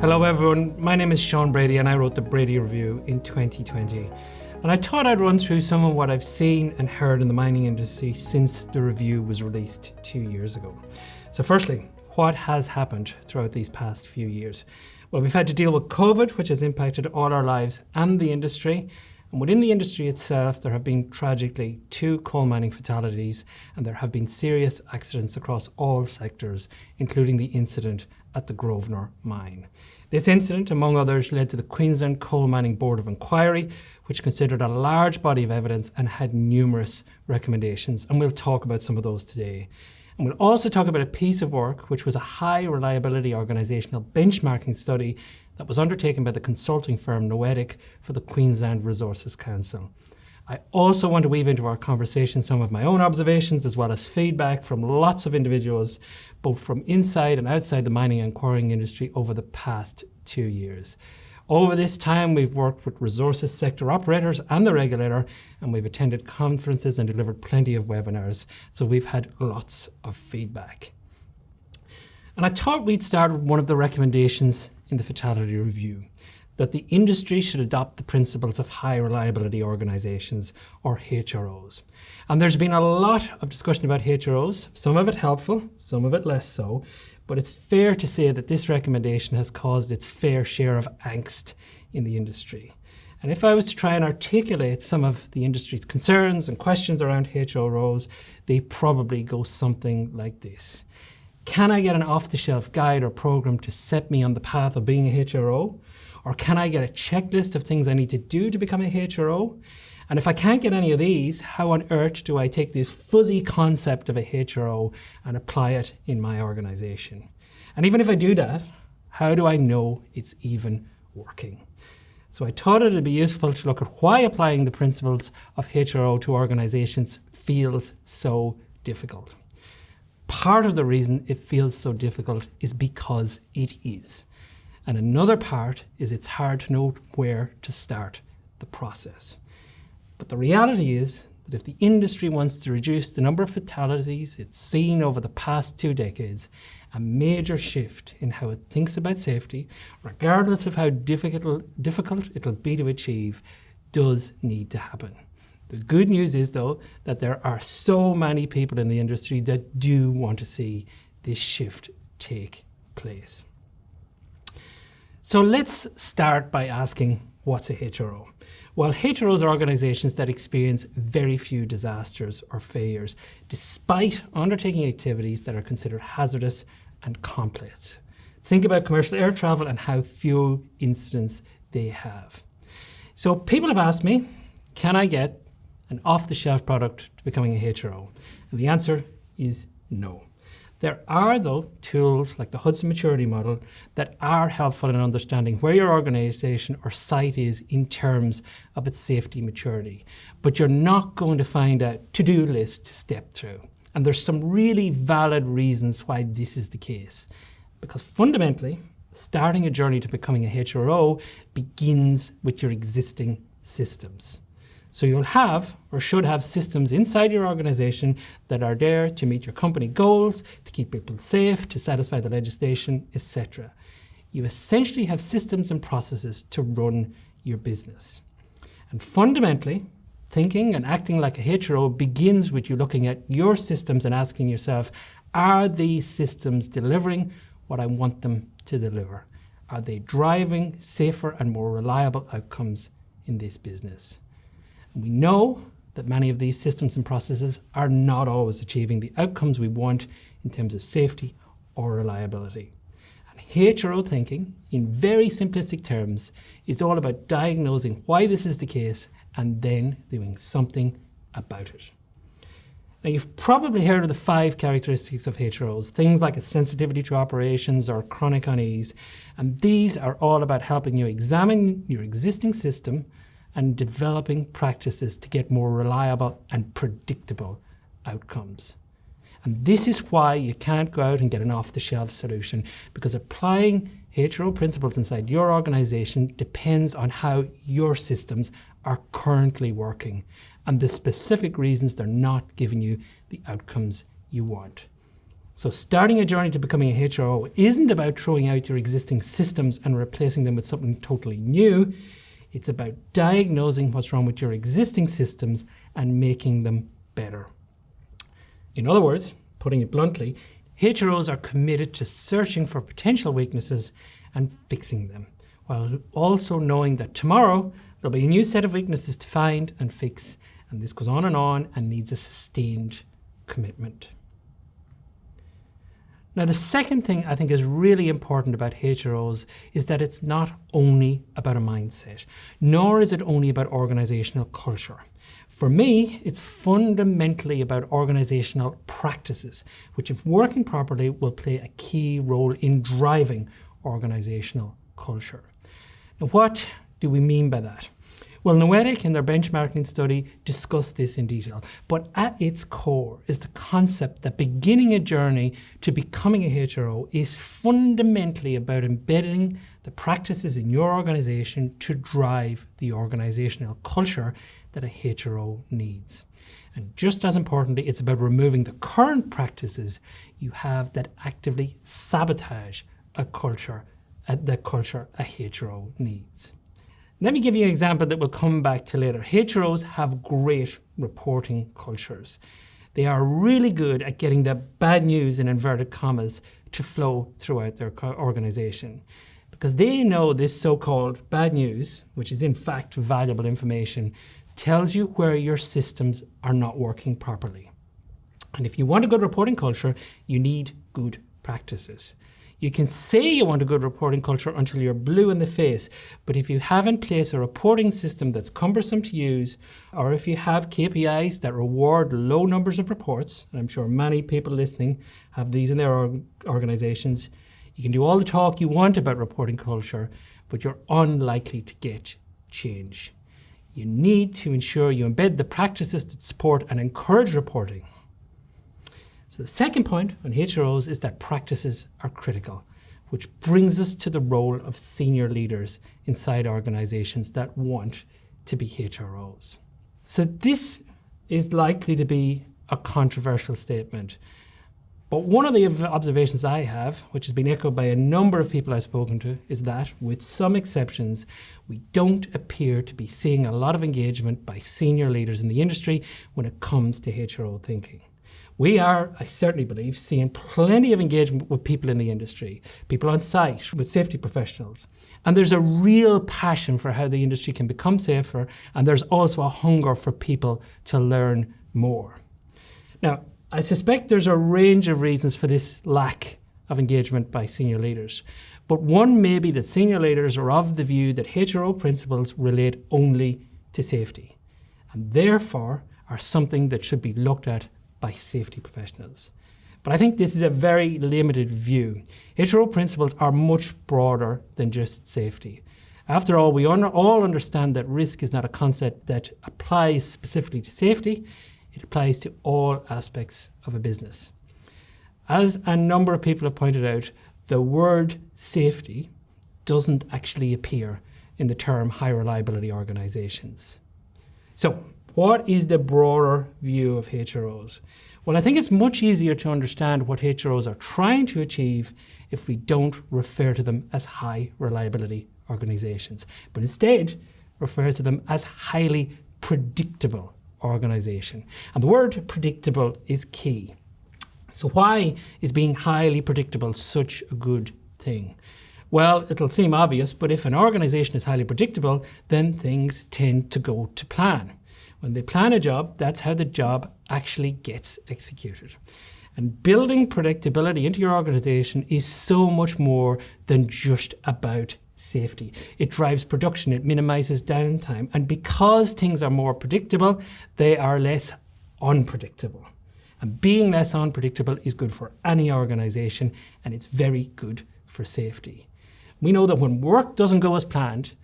Hello everyone, my name is Sean Brady and I wrote the Brady Review in 2020. And I thought I'd run through some of what I've seen and heard in the mining industry since the review was released 2 years ago. So firstly, what has happened throughout these past few years? Well, we've had to deal with COVID, which has impacted all our lives and the industry. And within the industry itself, there have been tragically 2 coal mining fatalities, and there have been serious accidents across all sectors, including the incident at the Grosvenor mine. This incident, among others, led to the Queensland Coal Mining Board of Inquiry, which considered a large body of evidence and had numerous recommendations, and we'll talk about some of those today. And we'll also talk about a piece of work which was a high reliability organisational benchmarking study that was undertaken by the consulting firm Noetic for the Queensland Resources Council. I also want to weave into our conversation some of my own observations as well as feedback from lots of individuals, both from inside and outside the mining and quarrying industry over the past 2 years. Over this time, we've worked with resources sector operators and the regulator, and we've attended conferences and delivered plenty of webinars, so we've had lots of feedback. And I thought we'd start with one of the recommendations in the Fatality Review, that the industry should adopt the principles of high reliability organisations, or HROs. And there's been a lot of discussion about HROs, some of it helpful, some of it less so, but it's fair to say that this recommendation has caused its fair share of angst in the industry. And if I was to try and articulate some of the industry's concerns and questions around HROs, they probably go something like this. Can I get an off-the-shelf guide or program to set me on the path of being a HRO? Or can I get a checklist of things I need to do to become a HRO? And if I can't get any of these, how on earth do I take this fuzzy concept of a HRO and apply it in my organisation? And even if I do that, how do I know it's even working? So I thought it'd be useful to look at why applying the principles of HRO to organisations feels so difficult. Part of the reason it feels so difficult is because it is. And another part is it's hard to know where to start the process. But the reality is that if the industry wants to reduce the number of fatalities it's seen over the past 2 decades, a major shift in how it thinks about safety, regardless of how difficult it'll be to achieve, does need to happen. The good news is, though, that there are so many people in the industry that do want to see this shift take place. So let's start by asking, what's a HRO? Well, HROs are organisations that experience very few disasters or failures, despite undertaking activities that are considered hazardous and complex. Think about commercial air travel and how few incidents they have. So people have asked me, can I get an off-the-shelf product to becoming a HRO? And the answer is no. There are, though, tools like the Hudson Maturity Model that are helpful in understanding where your organisation or site is in terms of its safety maturity. But you're not going to find a to-do list to step through. And there's some really valid reasons why this is the case. Because fundamentally, starting a journey to becoming a HRO begins with your existing systems. So you'll have, or should have, systems inside your organisation that are there to meet your company goals, to keep people safe, to satisfy the legislation, etc. You essentially have systems and processes to run your business. And fundamentally, thinking and acting like a HRO begins with you looking at your systems and asking yourself, are these systems delivering what I want them to deliver? Are they driving safer and more reliable outcomes in this business? We know that many of these systems and processes are not always achieving the outcomes we want in terms of safety or reliability. And HRO thinking, in very simplistic terms, is all about diagnosing why this is the case and then doing something about it. Now, you've probably heard of the 5 characteristics of HROs, things like a sensitivity to operations or chronic unease, and these are all about helping you examine your existing system and developing practices to get more reliable and predictable outcomes. And this is why you can't go out and get an off-the-shelf solution, because applying HRO principles inside your organisation depends on how your systems are currently working and the specific reasons they're not giving you the outcomes you want. So starting a journey to becoming a HRO isn't about throwing out your existing systems and replacing them with something totally new. It's about diagnosing what's wrong with your existing systems and making them better. In other words, putting it bluntly, HROs are committed to searching for potential weaknesses and fixing them, while also knowing that tomorrow there'll be a new set of weaknesses to find and fix, and this goes on and needs a sustained commitment. Now, the second thing I think is really important about HROs is that it's not only about a mindset, nor is it only about organizational culture. For me, it's fundamentally about organizational practices, which if working properly will play a key role in driving organizational culture. Now, what do we mean by that? Well, Noetic in their benchmarking study discussed this in detail, but at its core is the concept that beginning a journey to becoming a HRO is fundamentally about embedding the practices in your organization to drive the organizational culture that a HRO needs. And just as importantly, it's about removing the current practices you have that actively sabotage the culture a HRO needs. Let me give you an example that we'll come back to later. HROs have great reporting cultures. They are really good at getting the bad news, in inverted commas, to flow throughout their organization. Because they know this so-called bad news, which is in fact valuable information, tells you where your systems are not working properly. And if you want a good reporting culture, you need good practices. You can say you want a good reporting culture until you're blue in the face, but if you have in place a reporting system that's cumbersome to use, or if you have KPIs that reward low numbers of reports, and I'm sure many people listening have these in their organizations, you can do all the talk you want about reporting culture, but you're unlikely to get change. You need to ensure you embed the practices that support and encourage reporting. So the second point on HROs is that practices are critical, which brings us to the role of senior leaders inside organizations that want to be HROs. So this is likely to be a controversial statement, but one of the observations I have, which has been echoed by a number of people I've spoken to, is that, with some exceptions, we don't appear to be seeing a lot of engagement by senior leaders in the industry when it comes to HRO thinking. We are, I certainly believe, seeing plenty of engagement with people in the industry, people on site, with safety professionals. And there's a real passion for how the industry can become safer, and there's also a hunger for people to learn more. Now, I suspect there's a range of reasons for this lack of engagement by senior leaders, but one may be that senior leaders are of the view that HRO principles relate only to safety, and therefore are something that should be looked at by safety professionals. But I think this is a very limited view. HRO principles are much broader than just safety. After all, we all understand that risk is not a concept that applies specifically to safety. It applies to all aspects of a business. As a number of people have pointed out, the word safety doesn't actually appear in the term high reliability organizations. So, what is the broader view of HROs? Well, I think it's much easier to understand what HROs are trying to achieve if we don't refer to them as high reliability organizations, but instead refer to them as highly predictable organization. And the word predictable is key. So why is being highly predictable such a good thing? Well, it'll seem obvious, but if an organization is highly predictable, then things tend to go to plan. When they plan a job, that's how the job actually gets executed. And building predictability into your organization is so much more than just about safety. It drives production, it minimizes downtime, and because things are more predictable, they are less unpredictable. And being less unpredictable is good for any organization, and it's very good for safety. We know that when work doesn't go as planned,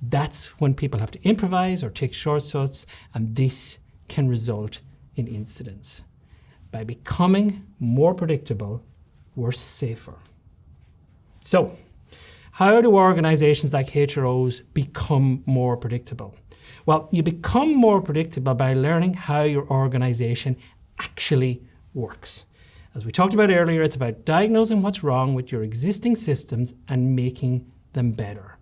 that's when people have to improvise or take shortcuts, and this can result in incidents. By becoming more predictable, we're safer. So, how do organizations like HROs become more predictable? Well, you become more predictable by learning how your organization actually works. As we talked about earlier, it's about diagnosing what's wrong with your existing systems and making them better.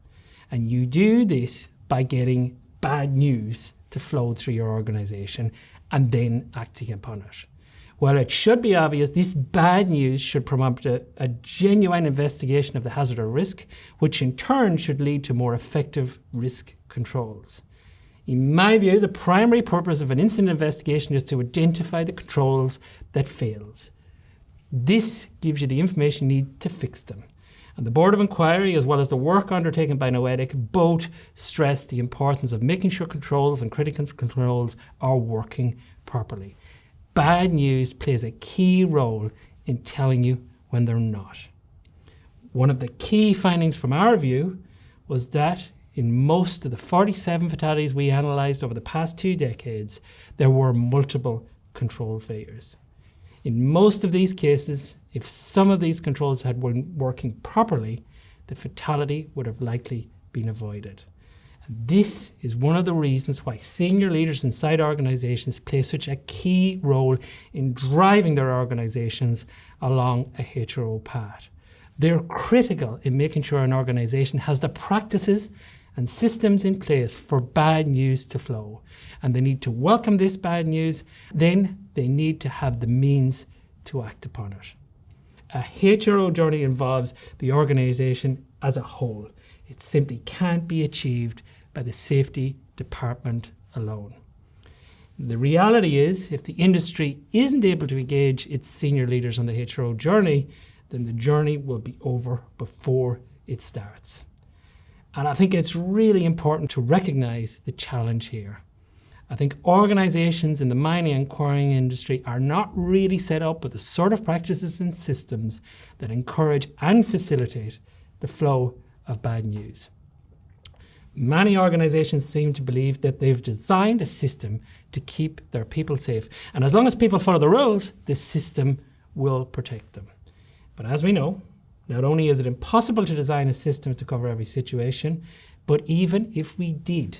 And you do this by getting bad news to flow through your organization and then acting upon it. Well, it should be obvious this bad news should prompt a genuine investigation of the hazard or risk, which in turn should lead to more effective risk controls. In my view, the primary purpose of an incident investigation is to identify the controls that fails. This gives you the information you need to fix them. And the Board of Inquiry, as well as the work undertaken by Noetic, both stress the importance of making sure controls and critical controls are working properly. Bad news plays a key role in telling you when they're not. One of the key findings from our review was that in most of the 47 fatalities we analysed over the past 2 decades, there were multiple control failures. In most of these cases, if some of these controls had been working properly, the fatality would have likely been avoided. And this is one of the reasons why senior leaders inside organisations play such a key role in driving their organisations along a HRO path. They're critical in making sure an organisation has the practices and systems in place for bad news to flow. And they need to welcome this bad news, then they need to have the means to act upon it. A HRO journey involves the organisation as a whole. It simply can't be achieved by the safety department alone. The reality is, if the industry isn't able to engage its senior leaders on the HRO journey, then the journey will be over before it starts. And I think it's really important to recognise the challenge here. I think organisations in the mining and quarrying industry are not really set up with the sort of practices and systems that encourage and facilitate the flow of bad news. Many organisations seem to believe that they've designed a system to keep their people safe. And as long as people follow the rules, the system will protect them. But as we know, not only is it impossible to design a system to cover every situation, but even if we did,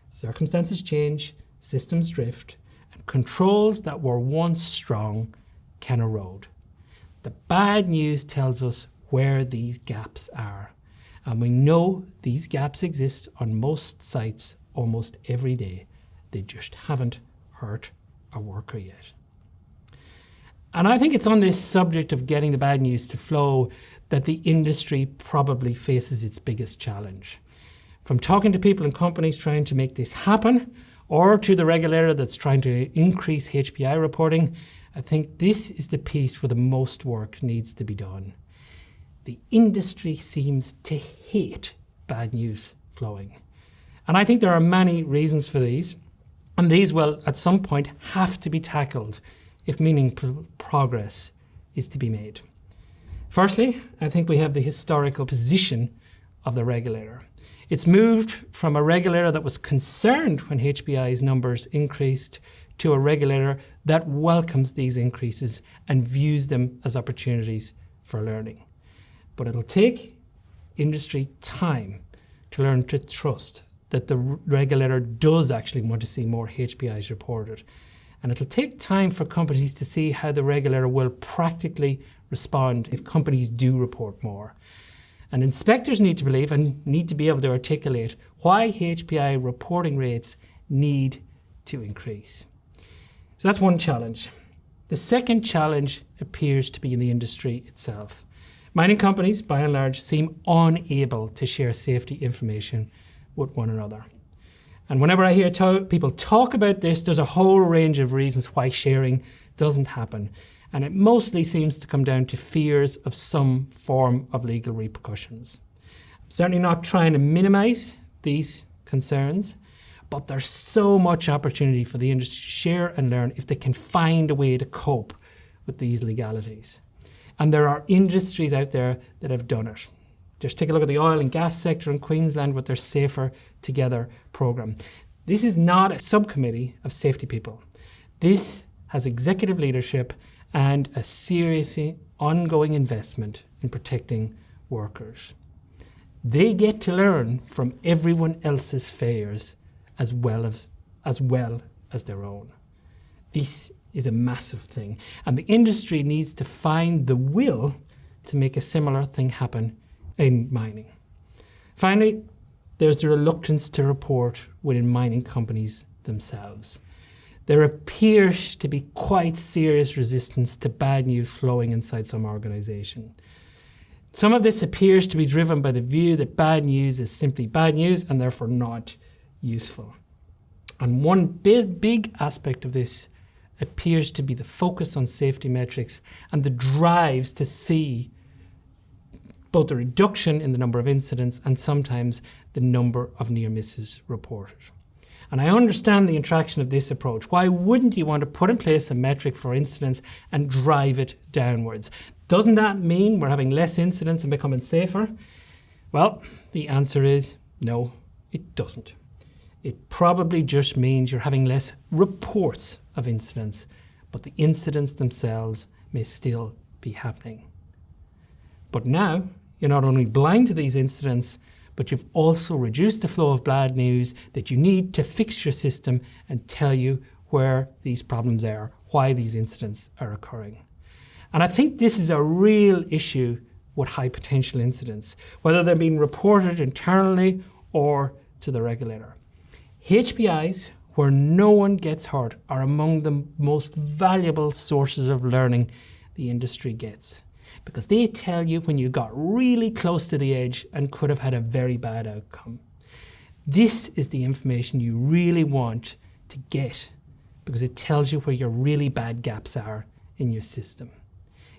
circumstances change, systems drift, and controls that were once strong can erode. The bad news tells us where these gaps are. And we know these gaps exist on most sites almost every day. They just haven't hurt a worker yet. And I think it's on this subject of getting the bad news to flow that the industry probably faces its biggest challenge. From talking to people in companies trying to make this happen, or to the regulator that's trying to increase HPI reporting, I think this is the piece where the most work needs to be done. The industry seems to hate bad news flowing. And I think there are many reasons for these, and these will at some point have to be tackled if meaningful progress is to be made. Firstly, I think we have the historical position of the regulator. It's moved from a regulator that was concerned when HPI's numbers increased to a regulator that welcomes these increases and views them as opportunities for learning. But it'll take industry time to learn to trust that the regulator does actually want to see more HPIs reported. And it'll take time for companies to see how the regulator will practically respond if companies do report more. And inspectors need to believe and need to be able to articulate why HPI reporting rates need to increase. So that's one challenge. The second challenge appears to be in the industry itself. Mining companies, by and large, seem unable to share safety information with one another. And whenever I hear people talk about this, there's a whole range of reasons why sharing doesn't happen. And it mostly seems to come down to fears of some form of legal repercussions. I'm certainly not trying to minimize these concerns, but there's so much opportunity for the industry to share and learn if they can find a way to cope with these legalities. And there are industries out there that have done it. Just take a look at the oil and gas sector in Queensland with their Safer Together program. This is not a subcommittee of safety people. This has executive leadership and a serious ongoing investment in protecting workers. They get to learn from everyone else's failures as well as their own. This is a massive thing, and the industry needs to find the will to make a similar thing happen in mining. Finally, there's the reluctance to report within mining companies themselves. There appears to be quite serious resistance to bad news flowing inside some organisation. Some of this appears to be driven by the view that bad news is simply bad news and therefore not useful. And one big aspect of this appears to be the focus on safety metrics and the drives to see both the reduction in the number of incidents and sometimes the number of near misses reported. And I understand the attraction of this approach. Why wouldn't you want to put in place a metric for incidents and drive it downwards? Doesn't that mean we're having less incidents and becoming safer? Well, the answer is no, it doesn't. It probably just means you're having less reports of incidents, but the incidents themselves may still be happening. But now, you're not only blind to these incidents, but you've also reduced the flow of bad news that you need to fix your system and tell you where these problems are, why these incidents are occurring. And I think this is a real issue with high potential incidents, whether they're being reported internally or to the regulator. HPIs, where no one gets hurt, are among the most valuable sources of learning the industry gets, because they tell you when you got really close to the edge and could have had a very bad outcome. This is the information you really want to get, because it tells you where your really bad gaps are in your system.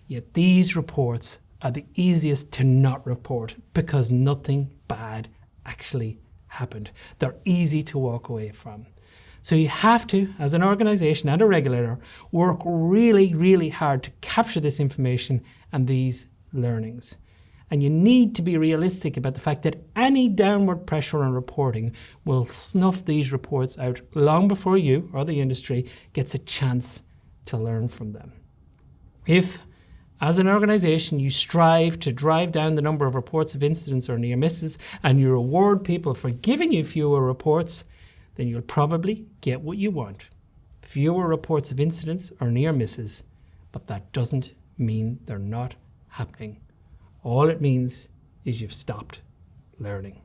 Yet these reports are the easiest to not report because nothing bad actually happened. They're easy to walk away from. So you have to, as an organisation and a regulator, work really, really hard to capture this information and these learnings. And you need to be realistic about the fact that any downward pressure on reporting will snuff these reports out long before you or the industry gets a chance to learn from them. If, as an organisation, you strive to drive down the number of reports of incidents or near misses and you reward people for giving you fewer reports, then you'll probably get what you want. Fewer reports of incidents or near misses, but that doesn't mean they're not happening. All it means is you've stopped learning.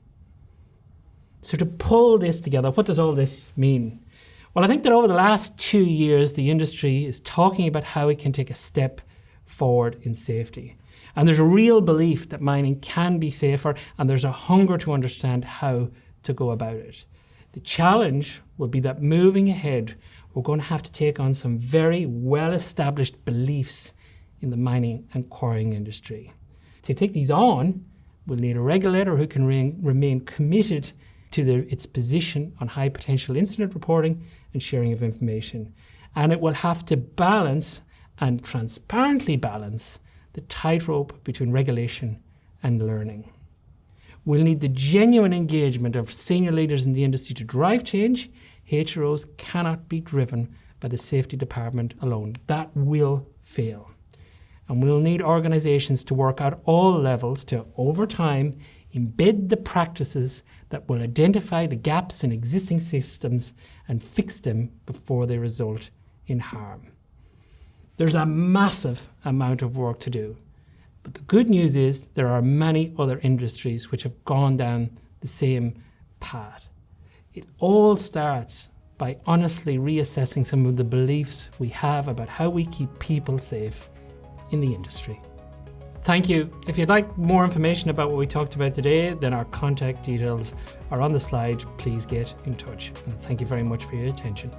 So to pull this together, what does all this mean? Well, I think that over the last 2 years, the industry is talking about how it can take a step forward in safety. And there's a real belief that mining can be safer, and there's a hunger to understand how to go about it. The challenge will be that moving ahead, we're going to have to take on some very well-established beliefs in the mining and quarrying industry. To take these on, we'll need a regulator who can remain committed to its position on high potential incident reporting and sharing of information. And it will have to balance and transparently balance the tightrope between regulation and learning. We'll need the genuine engagement of senior leaders in the industry to drive change. HROs cannot be driven by the safety department alone. That will fail. And we'll need organisations to work at all levels to, over time, embed the practices that will identify the gaps in existing systems and fix them before they result in harm. There's a massive amount of work to do. But the good news is there are many other industries which have gone down the same path. It all starts by honestly reassessing some of the beliefs we have about how we keep people safe in the industry. Thank you. If you'd like more information about what we talked about today, then our contact details are on the slide. Please get in touch. And thank you very much for your attention.